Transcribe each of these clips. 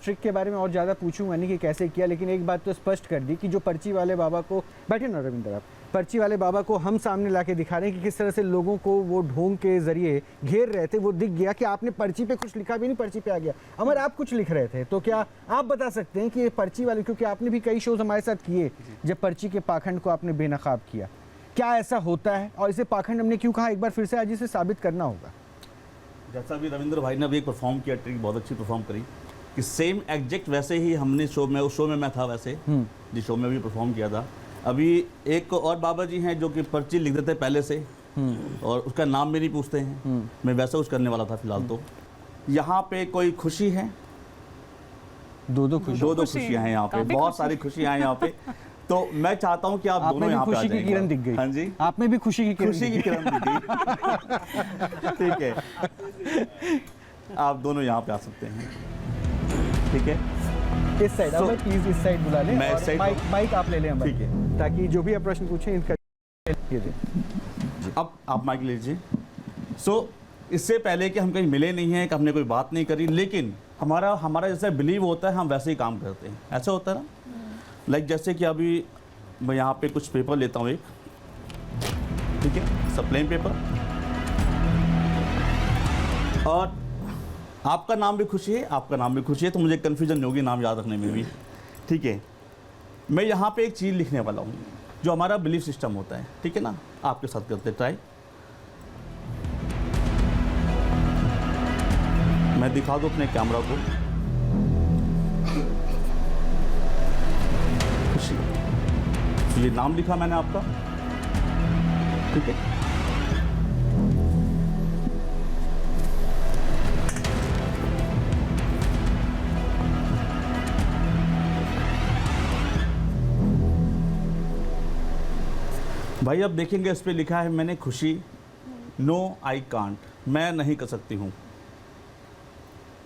Trick के बारे में और ज़्यादा पूछूंगा नहीं कि कैसे किया, लेकिन एक बात तो स्पष्ट कर दी कि जो पर्ची वाले बाबा को, बैठे ना रविंद्र आप, पर्ची वाले बाबा को हम सामने ला के दिखा रहे हैं कि किस तरह से लोगों को वो ढोंग के जरिए घेर रहे थे। वो दिख गया कि आपने पर्ची पे कुछ लिखा भी नहीं, पर्ची पे आ गया। अमर, आप कुछ लिख रहे थे, तो क्या आप बता सकते हैं कि ये पर्ची वाले, क्योंकि आपने भी कई शोज हमारे साथ किए जब पर्ची के पाखंड को आपने बेनकाब किया, क्या ऐसा होता है और इसे पाखंड हमने क्यों कहा, एक बार फिर से आज इसे साबित करना होगा। जैसा भी रविंद्र भाई ने अभी एक परफॉर्म किया, ट्रिक बहुत अच्छी परफॉर्म करी कि सेम एग्जैक्ट वैसे ही हमने शो में, उस शो में मैं था वैसे जिस शो में भी परफॉर्म किया था। अभी एक और बाबा जी हैं जो कि पर्ची लिख देते पहले से और उसका नाम भी नहीं पूछते हैं। मैं वैसा कुछ करने वाला था फिलहाल। तो यहाँ पे कोई खुशी है, दो खुशियाँ हैं यहाँ पे, बहुत सारी खुशियाँ हैं यहाँ पे। तो मैं चाहता हूँ कि आप दोनों यहाँ पे आ जाएं। किरण दिख गई। हाँ जी, आप में भी खुशी की किरण दिख गई। ठीक है, आप दोनों यहाँ पे आ सकते हैं। ठीक है, इस साइड प्लीज, इस साइड बुला लें और माइक आप ले लें अमर, ठीक है, ताकि जो भी आप प्रश्न पूछें इनका ये दें। अब आप माइक लीजिए। इससे पहले कि हम कहीं मिले नहीं हैं, कि हमने कोई बात नहीं करी, लेकिन हमारा जैसा बिलीव होता है हम वैसे ही काम करते हैं। ऐसा होता है ना, लाइक जैसे कि अभी मैं यहाँ पे कुछ पेपर लेता हूँ एक, ठीक है, सब प्लेन पेपर, और आपका नाम भी खुशी है, आपका नाम भी खुशी है, तो मुझे कन्फ्यूजन नहीं होगी नाम याद रखने में भी। ठीक है, मैं यहाँ पे एक चीज़ लिखने वाला हूँ जो हमारा बिलीफ सिस्टम होता है। ठीक है ना, आपके साथ करते ट्राई। मैं दिखा दूँ अपने कैमरा को। खुशी, तो ये नाम लिखा मैंने आपका। ठीक है, भाई अब देखेंगे इस पे लिखा है मैंने खुशी, नो आई कांट, मैं नहीं कर सकती हूँ।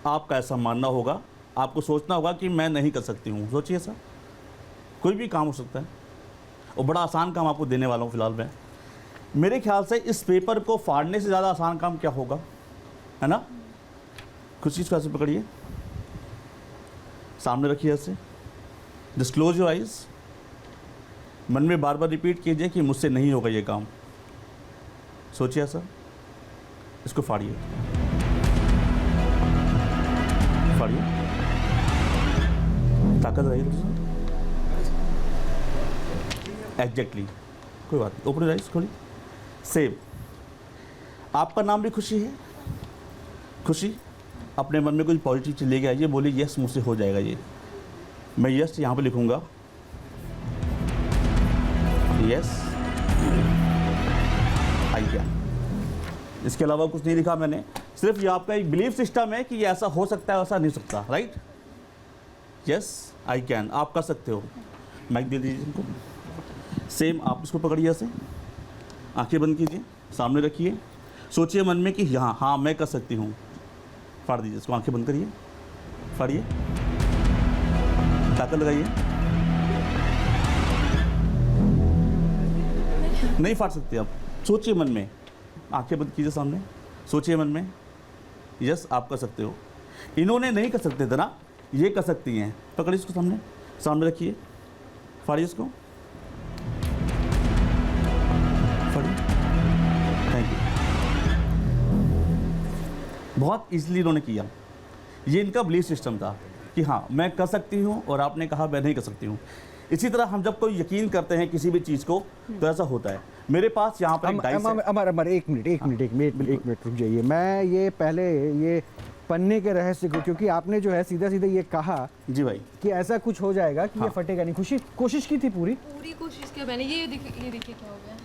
आपका ऐसा मानना होगा, आपको सोचना होगा कि मैं नहीं कर सकती हूँ। सोचिए सर, कोई भी काम हो सकता है और बड़ा आसान काम आपको देने वाला हूँ फिलहाल मैं। मेरे ख्याल से इस पेपर को फाड़ने से ज़्यादा आसान काम क्या होगा, है ना। खुशी इसको ऐसे पकड़िए, सामने रखिए ऐसे, जस्ट क्लोज योर आइज, मन में बार बार रिपीट कीजिए कि मुझसे नहीं होगा ये काम। सोचिए सर, इसको फाड़िए, फाड़िए, ताकत रही एग्जैक्टली, कोई बात नहीं, ओपन राइज थोड़ी सेव। आपका नाम भी खुशी है। खुशी, अपने मन में कुछ पॉजिटिव चीज लेके आइए, बोलिए यस मुझसे हो जाएगा ये। मैं यस यहाँ पे लिखूंगा, यस आई कैन। इसके अलावा कुछ नहीं लिखा मैंने, सिर्फ ये आपका एक बिलीफ सिस्टम है कि ये ऐसा हो सकता है, ऐसा नहीं सकता। राइट, यस आई कैन, आप कर सकते हो। माइक दे दीजिए इनको। सेम आप इसको पकड़िए ऐसे, आंखें बंद कीजिए, सामने रखिए, सोचिए मन में कि यहाँ हाँ मैं कर सकती हूँ। फाड़ दीजिए इसको, आंखें बंद करिए, फाड़िए, ताकत लगाइए। नहीं फाड़ सकते आप, सोचिए मन में, आंखें बंद कीजिए, सामने सोचिए मन में, यस आप कर सकते हो। इन्होंने नहीं कर सकते थे ना, ये कर सकती हैं। पकड़िए इसको, सामने सामने रखिए, फाड़िए इसको, फाड़िए। थैंक यू, बहुत इजीली इन्होंने किया। ये इनका बिलीफ सिस्टम था कि हाँ मैं कर सकती हूँ, और आपने कहा मैं नहीं कर सकती हूँ। इसी तरह हम जब कोई यकीन करते हैं किसी भी चीज़ को, तो ऐसा होता है। मेरे पास यहाँ पर अमर एक मिनट रुक जाइए। मैं ये पहले ये पन्ने के रहस्य को, क्योंकि आपने जो है सीधा सीधा ये कहा जी भाई कि ऐसा कुछ हो जाएगा कि ये फटेगा नहीं। खुशी कोशिश की थी, पूरी कोशिश की मैंने। ये देखिए क्या हो गया,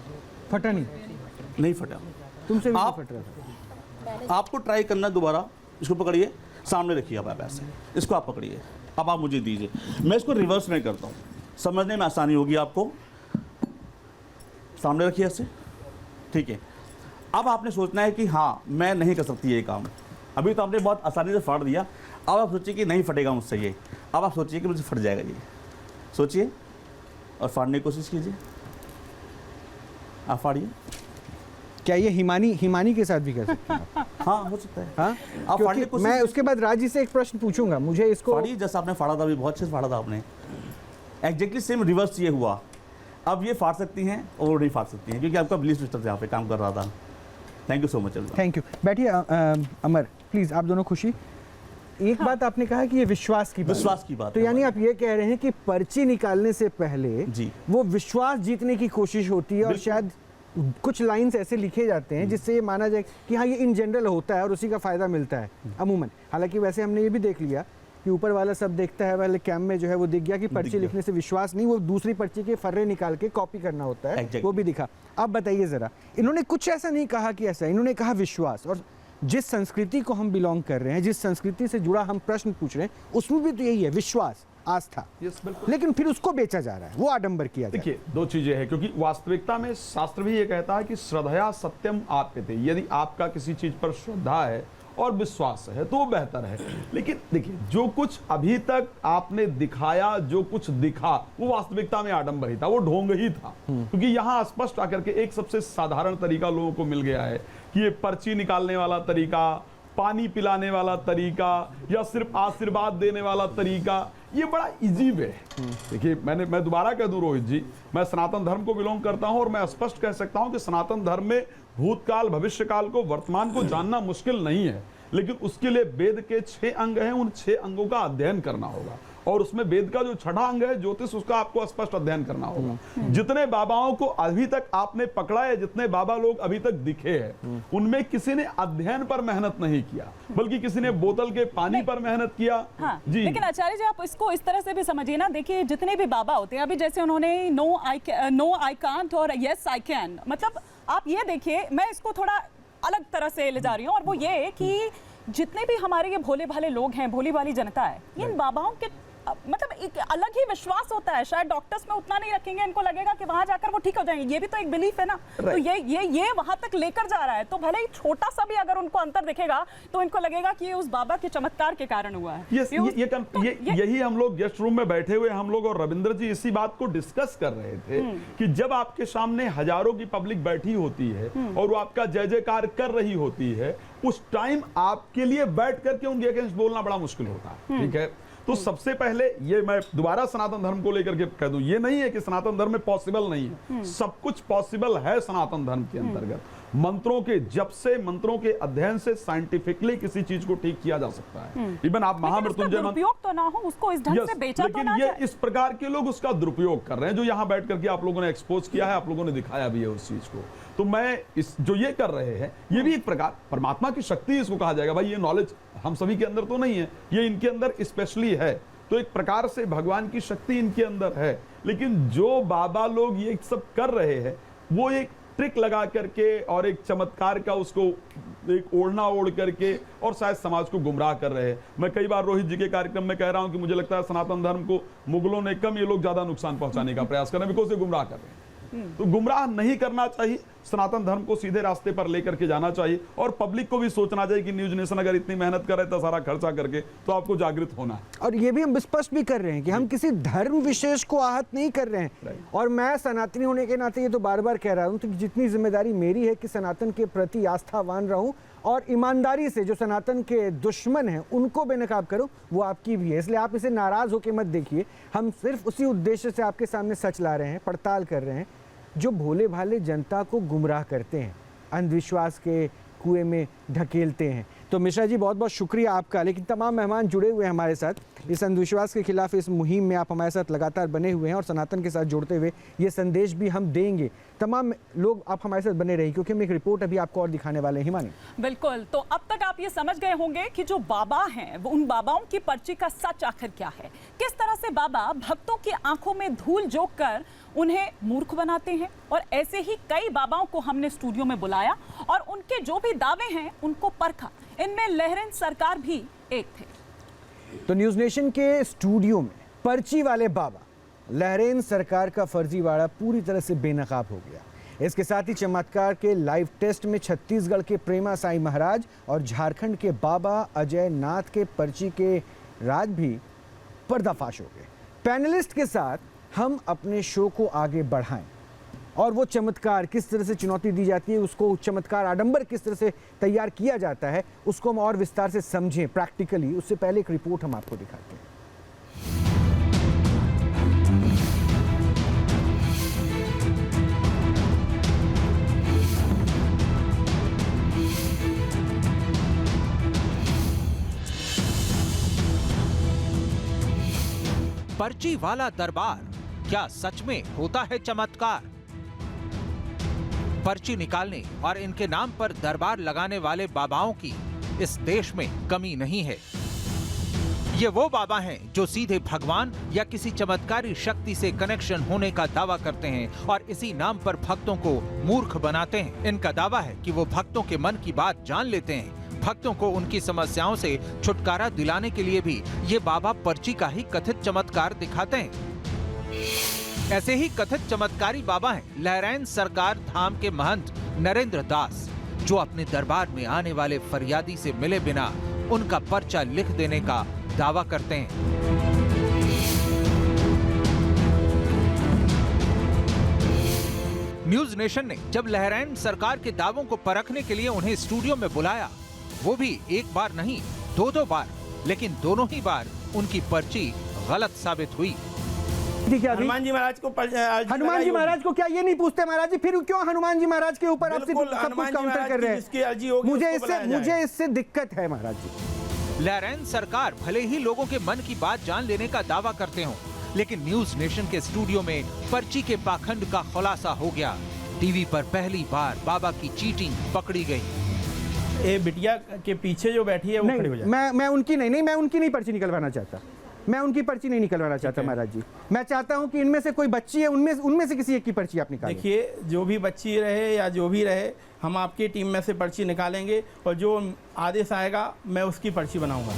फटा नहीं फटा, तुमसे भी आप फट रहा था। आपको ट्राई करना दोबारा। इसको पकड़िए, सामने रखिए आप ऐसे, इसको आप पकड़िए, अब आप मुझे दीजिए, मैं इसको रिवर्स में करता हूँ, समझने में आसानी होगी आपको। सामने रखिए ऐसे, ठीक है। अब आपने सोचना है कि हाँ मैं नहीं कर सकती ये काम। अभी तो आपने बहुत आसानी से फाड़ दिया, अब आप सोचिए कि नहीं फटेगा मुझसे ये। अब आप सोचिए कि मुझसे फट जाएगा ये, सोचिए और फाड़ने की कोशिश कीजिए। आप फाड़िए। क्या ये हिमानी के साथ भी कर सकते हैं? हाँ हो सकता है। हाँ आप फाड़ने की क्योंकि कोशिश मैं उसके बाद राजी से एक प्रश्न पूछूंगा, मुझे इसको फाड़ी जैसा आपने फाड़ा था, अभी बहुत अच्छे से फाड़ा था आपने, एग्जैक्टली सेम रिवर्स ये हुआ। अब ये फाड़ सकती हैं और नहीं फाड़ सकती हैं, क्योंकि आपका बिलीफ सिस्टम यहाँ पे काम कर रहा था। Thank you so much. Thank you. बैठिए अमर प्लीज, आप दोनों खुशी। एक बात आपने कहा कि ये विश्वास की बात है। तो है यानी आप ये कह रहे हैं कि पर्ची निकालने से पहले जी। वो विश्वास जीतने की कोशिश होती है, और शायद कुछ लाइंस ऐसे लिखे जाते हैं जिससे ये माना जाए कि हाँ ये इन जनरल होता है और उसी का फायदा मिलता है अमूमन। हालांकि वैसे हमने ये भी देख लिया कि ऊपर वाला सब देखता है, वाले कैम में जो है वो दिख गया कि पर्ची लिखने से विश्वास नहीं, वो दूसरी पर्ची के फर्रे निकाल के कॉपी करना होता है। Exactly. वो भी दिखा। अब बताइए जरा, इन्होंने कुछ ऐसा नहीं कहा कि ऐसा, इन्होंने कहा विश्वास। और जिस संस्कृति को हम बिलोंग कर रहे हैं, जिस संस्कृति से जुड़ा हम प्रश्न पूछ रहे हैं, उसमें भी तो यही है, विश्वास, आस्था। लेकिन फिर उसको बेचा जा रहा है, वो आडंबर किया जा रहा है। देखिए दो चीजें हैं, क्योंकि वास्तविकता में शास्त्र भी ये कहता है कि श्रद्धया सत्यम आप्यते। यदि आपका किसी चीज पर श्रद्धा है और विश्वास है तो वो बेहतर है। लेकिन देखिए जो कुछ अभी तक आपने दिखाया, जो कुछ दिखा, वो वास्तविकता में आडंबर ही था, वो ढोंग ही था। क्योंकि यहाँ स्पष्ट आकर के एक सबसे साधारण तरीका लोगों को मिल गया है कि ये पर्ची निकालने वाला तरीका, पानी पिलाने वाला तरीका, या सिर्फ आशीर्वाद देने वाला तरीका, ये बड़ा इजी वे है। देखिए मैं दोबारा कह दूं रोहित जी, मैं सनातन धर्म को बिलोंग करता हूं और मैं स्पष्ट कह सकता हूं कि सनातन धर्म में भूतकाल, भविष्यकाल को, वर्तमान को जानना मुश्किल नहीं है। लेकिन उसके लिए वेद के 6 अंग हैं, उन 6 अंगों का अध्ययन करना होगा। और उसमें वेद का जो 6वां अंग है ज्योतिष, उसका आपको स्पष्ट अध्ययन करना होगा। जितने बाबाओं को अभी तक आपने पकड़ा है, जितने बाबा लोग अभी तक दिखे हैं, उनमें किसी ने अध्ययन पर मेहनत नहीं किया, बल्कि किसी ने बोतल के पानी पर मेहनत किया। हाँ, जी। लेकिन आचार्य जी आप इसको इस तरह से भी समझिए ना। देखिए जितने भी बाबा होते हैं, अभी जैसे उन्होंने नो आई कांट और यस आई कैन, मतलब आप ये देखिए, मैं इसको थोड़ा अलग तरह से ले जा रही हूँ, और वो ये कि जितने भी हमारे ये भोले भाले लोग हैं, भोली भाली जनता है, इन बाबाओं के मतलब एक अलग ही विश्वास होता है। शायद डॉक्टर्स में उतना नहीं रखेंगे, इनको लगेगा कि वहां जाकर वो ठीक हो जाएंगे, ये भी तो एक बिलीफ है ना। तो ये वहां तक लेकर जा रहा है। तो भले ही छोटा सा भी अगर उनको अंतर दिखेगा तो इनको लगेगा कि ये उस बाबा के चमत्कार के कारण हुआ है। यही हम लोग गेस्ट रूम में बैठे हुए हम लोग और रविंद्र जी इसी बात को डिस्कस कर रहे थे कि जब आपके सामने हजारों की पब्लिक बैठी होती है और वो आपका जय जयकार कर रही होती है, उस टाइम आपके लिए बैठ करके उनके अगेंस्ट बोलना बड़ा मुश्किल होता है। ठीक है, तो सबसे पहले ये मैं दोबारा सनातन धर्म को लेकर के कह दूं, ये नहीं है कि सनातन धर्म में पॉसिबल नहीं है, सब कुछ पॉसिबल है सनातन धर्म के अंतर्गत। मंत्रों के जप से, मंत्रों के अध्ययन से साइंटिफिकली किसी चीज को ठीक किया जा सकता है। इवन आप महामृत्युंजय दुरुपयोग तो ना हो, उसको इस ढंग से बेचा तो ना जाए। लेकिन ये इस प्रकार के लोग उसका दुरुपयोग कर रहे हैं, जो यहाँ बैठ करके आप लोगों ने एक्सपोज किया है, आप लोगों ने दिखाया भी है उस चीज को। तो मैं इस जो ये कर रहे हैं, ये भी एक प्रकार परमात्मा की शक्ति इसको कहा जाएगा। भाई ये नॉलेज हम सभी के अंदर तो नहीं है, ये इनके अंदर स्पेशली है, तो एक प्रकार से भगवान की शक्ति इनके अंदर है। लेकिन जो बाबा लोग ये सब कर रहे हैं, वो एक ट्रिक लगा करके और एक चमत्कार का उसको एक ओढ़ना ओढ़ करके और शायद समाज को गुमराह कर रहे हैं। मैं कई बार रोहित जी के कार्यक्रम में कह रहा हूं कि मुझे लगता है सनातन धर्म को मुगलों ने कम, ये लोग ज्यादा नुकसान पहुंचाने का प्रयास कर रहे हैं, बिकॉज ये गुमराह कर रहे हैं। तो गुमराह नहीं करना चाहिए, सनातन धर्म को सीधे रास्ते पर लेकर के जाना चाहिए, और पब्लिक को भी सोचना चाहिए कि न्यूज नेशन अगर इतनी मेहनत कर रहे था सारा खर्चा करके, तो आपको जागृत होना है। और ये भी हम स्पष्ट भी कर रहे हैं कि हम किसी धर्म विशेष को आहत नहीं कर रहे हैं। और मैं सनातनी होने के नाते ये तो बार बार कह रहा हूं, तो जितनी जिम्मेदारी मेरी है कि सनातन के प्रति आस्थावान रहूं और ईमानदारी से जो सनातन के दुश्मन हैं उनको बेनकाब करूं, वो आपकी भी है। इसलिए आप इसे नाराज होकर मत देखिए, हम सिर्फ उसी उद्देश्य से आपके सामने सच ला रहे हैं, पड़ताल कर रहे हैं। जो भोले भाले जनता को गुमराह करते हैं, अंधविश्वास के कुएं में ढकेलते हैं। तो मिश्रा जी बहुत बहुत शुक्रिया आपका। लेकिन तमाम मेहमान जुड़े हुए हैं हमारे साथ इस अंधविश्वास के खिलाफ इस मुहिम में, आप हमारे साथ लगातार बने हुए हैं और सनातन के साथ जुड़ते हुए ये संदेश भी हम देंगे। तमाम लोग आप हमारे साथ बने रहिए, क्योंकि हम एक रिपोर्ट अभी आपको और दिखाने वाले हैं। हिमानी, बिल्कुल। तो अब तक आप ये समझ गए होंगे कि जो बाबा हैं, वो उन बाबाओं की पर्ची का सच आखिर क्या है, किस तरह से बाबा भक्तों की आंखों में धूल झोंक कर उन्हें मूर्ख बनाते हैं। और ऐसे ही कई बाबाओं को हमने स्टूडियो में बुलाया और उनके जो भी दावे हैं उनको परखा। इनमें लहरेंद्र सरकार भी एक थे। तो न्यूज नेशन के स्टूडियो में पर्ची वाले बाबा लहरेंद्र सरकार का फर्जीवाड़ा पूरी तरह से बेनकाब हो गया। इसके साथ ही चमत्कार के लाइव टेस्ट में छत्तीसगढ़ के प्रेमा साई महाराज और झारखंड के बाबा अजय नाथ के पर्ची के राज भी पर्दाफाश हो गए। पैनलिस्ट के साथ हम अपने शो को आगे बढ़ाएं। और वो चमत्कार किस तरह से चुनौती दी जाती है, उसको चमत्कार आडंबर किस तरह से तैयार किया जाता है, उसको हम और विस्तार से समझें प्रैक्टिकली, उससे पहले एक रिपोर्ट हम आपको दिखाते हैं। पर्ची वाला दरबार, क्या सच में होता है चमत्कार? पर्ची निकालने और इनके नाम पर दरबार लगाने वाले बाबाओं की इस देश में कमी नहीं है। ये वो बाबा हैं जो सीधे भगवान या किसी चमत्कारी शक्ति से कनेक्शन होने का दावा करते हैं और इसी नाम पर भक्तों को मूर्ख बनाते हैं। इनका दावा है कि वो भक्तों के मन की बात जान लेते हैं। भक्तों को उनकी समस्याओं से छुटकारा दिलाने के लिए भी ये बाबा पर्ची का ही कथित चमत्कार दिखाते हैं। ऐसे ही कथित चमत्कारी बाबा हैं लहरैन सरकार धाम के महंत नरेंद्र दास, जो अपने दरबार में आने वाले फरियादी से मिले बिना उनका पर्चा लिख देने का दावा करते हैं। न्यूज नेशन ने जब लहरैन सरकार के दावों को परखने के लिए उन्हें स्टूडियो में बुलाया, वो भी एक बार नहीं 2-2 बार, लेकिन दोनों ही बार उनकी पर्ची गलत साबित हुई। ठीक है, अभी हनुमान जी महाराज को हनुमान जी महाराज को क्या ये नहीं पूछते महाराज जी? फिर क्यों हनुमान जी महाराज के ऊपर आप बिल्कुल, सब कुछ हनुमान जी काउंटर महाराज कर की रहे जिसकी अर्जी होगी हैं? उसको बुलाया जाए। मुझे इससे दिक्कत है महाराज जी। लहरैन सरकार भले ही लोगों के मन की बात जान लेने का दावा करते हों, लेकिन न्यूज नेशन के स्टूडियो में पर्ची के पाखंड का खुलासा हो गया। टीवी पर पहली बार बाबा की चीटिंग पकड़ी गई। ये बिटिया के पीछे जो बैठी है वो खड़ी हो नहीं, जाए। मैं उनकी मैं उनकी नहीं पर्ची निकलवाना चाहता। मैं उनकी पर्ची नहीं निकलवाना चाहता महाराज जी। मैं चाहता हूं कि इनमें से कोई बच्ची है, उनमें से किसी एक की पर्ची आप निकालें। देखिए, जो भी बच्ची रहे या जो भी रहे, हम आपकी टीम में से पर्ची निकालेंगे और जो आदेश आएगा मैं उसकी पर्ची बनाऊंगा।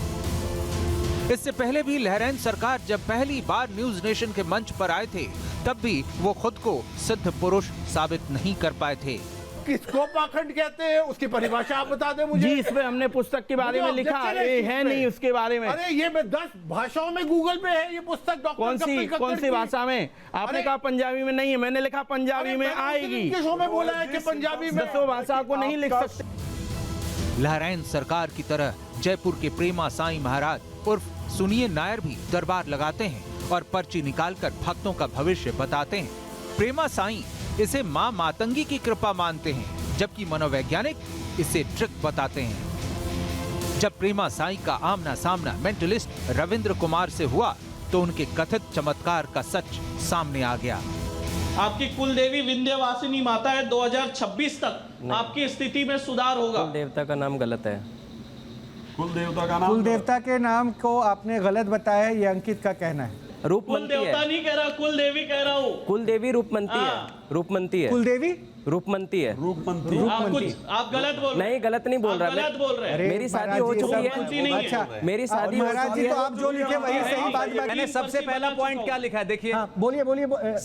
इससे पहले भी लहरैन सरकार जब पहली बार न्यूज नेशन के मंच पर आए थे, तब भी वो खुद को सिद्ध पुरुष साबित नहीं कर पाए थे। किसको पाखंड कहते हैं, उसकी परिभाषा आप बता दें मुझे। जी, इसमें हमने पुस्तक के बारे में लिखा है नहीं उसके बारे में। अरे ये मैं 10 भाषाओं में गूगल पे है ये पुस्तक। डॉक्टर कौन सी भाषा में? आपने कहा पंजाबी में नहीं है, मैंने लिखा पंजाबी में आएगी। किस शो में बोला है कि पंजाबी में? 10 भाषा को नहीं लिख सकते। लहरैन सरकार की तरह जयपुर के प्रेमा साईं महाराज उर्फ सुनिए नायर भी दरबार लगाते हैं और पर्ची निकालकर भक्तों का भविष्य बताते हैं। प्रेमा साईं इसे मां मातंगी की कृपा मानते हैं, जबकि मनोवैज्ञानिक इसे ट्रिक बताते हैं। जब प्रेमा साईं का आमना सामना मेंटलिस्ट रविंद्र कुमार से हुआ, तो उनके कथित चमत्कार का सच सामने आ गया। आपकी कुलदेवी विंध्यवासिनी माता है। 2026 तक आपकी स्थिति में सुधार होगा। कुल देवता का नाम गलत है। कुल देवता का नाम, कुल देवता के नाम को आपने गलत बताया है, ये अंकित का कहना है। कुल रूपमंती देवता है। नहीं कह रहा, कुल देवी कह रहा हूँ। कुल देवी रूपमंती है। रूपमंती है। कुलदेवी रूपमंती है। आप गलत बोल रहे नहीं, गलत नहीं बोल आप रहा गलत बोल रहे हैं। मेरी शादी हो चुकी है। अच्छा, मेरी शादी हो महाराज चुकी जी है। तो आप जो लिखे वही सही बात। मैंने सबसे पहला पॉइंट क्या लिखा है देखिए। हाँ, बोलिए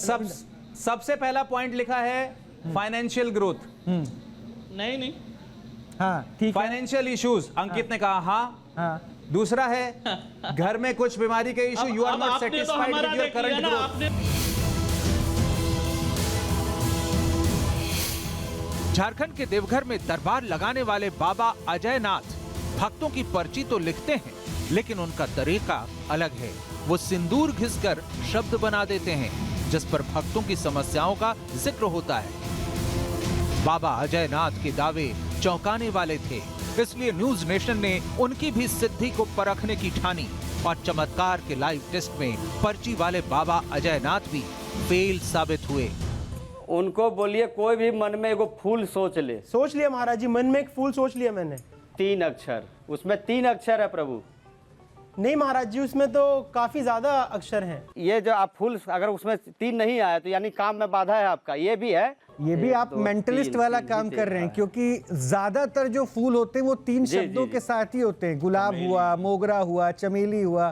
सबसे पहला पॉइंट लिखा है फाइनेंशियल ग्रोथ। नहीं हाँ ठीक है। फाइनेंशियल इश्यूज अंकित ने कहा हाँ। दूसरा है घर में कुछ बीमारी के issue, you are not satisfied with your current growth. Jharkhand के देवघर में दरबार लगाने वाले बाबा अजय नाथ भक्तों की पर्ची तो लिखते हैं, लेकिन उनका तरीका अलग है। वो सिंदूर घिसकर शब्द बना देते हैं, जिस पर भक्तों की समस्याओं का जिक्र होता है। बाबा अजय नाथ के दावे चौंकाने वाले थे, इसलिए न्यूज नेशन ने उनकी भी सिद्धि को परखने की ठानी और चमत्कार के लाइव टेस्ट में पर्ची वाले बाबा अजय नाथ भी फेल साबित हुए। उनको बोलिए कोई भी मन में एगो फूल सोच ले। सोच लिया महाराज जी, मन में एक फूल सोच लिया मैंने। 3 अक्षर, उसमें 3 अक्षर है प्रभु। नहीं महाराज जी, उसमें तो काफी ज्यादा अक्षर हैं। ये जो आप फूल अगर उसमें 3 नहीं आया तो यानी काम में बाधा है आपका। ये भी है, ये भी आप मेंटलिस्ट वाला काम कर रहे हैं, क्योंकि ज्यादातर जो फूल होते हैं वो 3 शब्दों के साथ ही होते हैं। गुलाब हुआ, मोगरा हुआ, चमेली हुआ।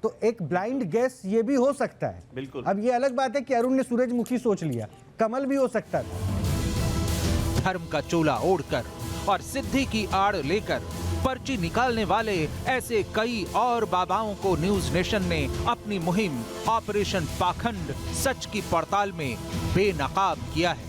तो एक ब्लाइंड गेस ये भी हो सकता है। बिल्कुल। अब ये अलग बात है कि अरुण ने सूरजमुखी सोच लिया, कमल भी हो सकता था। धर्म का चोला ओढ़कर और सिद्धि की आड़ लेकर पर्ची निकालने वाले ऐसे कई और बाबाओं को न्यूज नेशन ने अपनी मुहिम ऑपरेशन पाखंड सच की पड़ताल में बेनकाब किया है।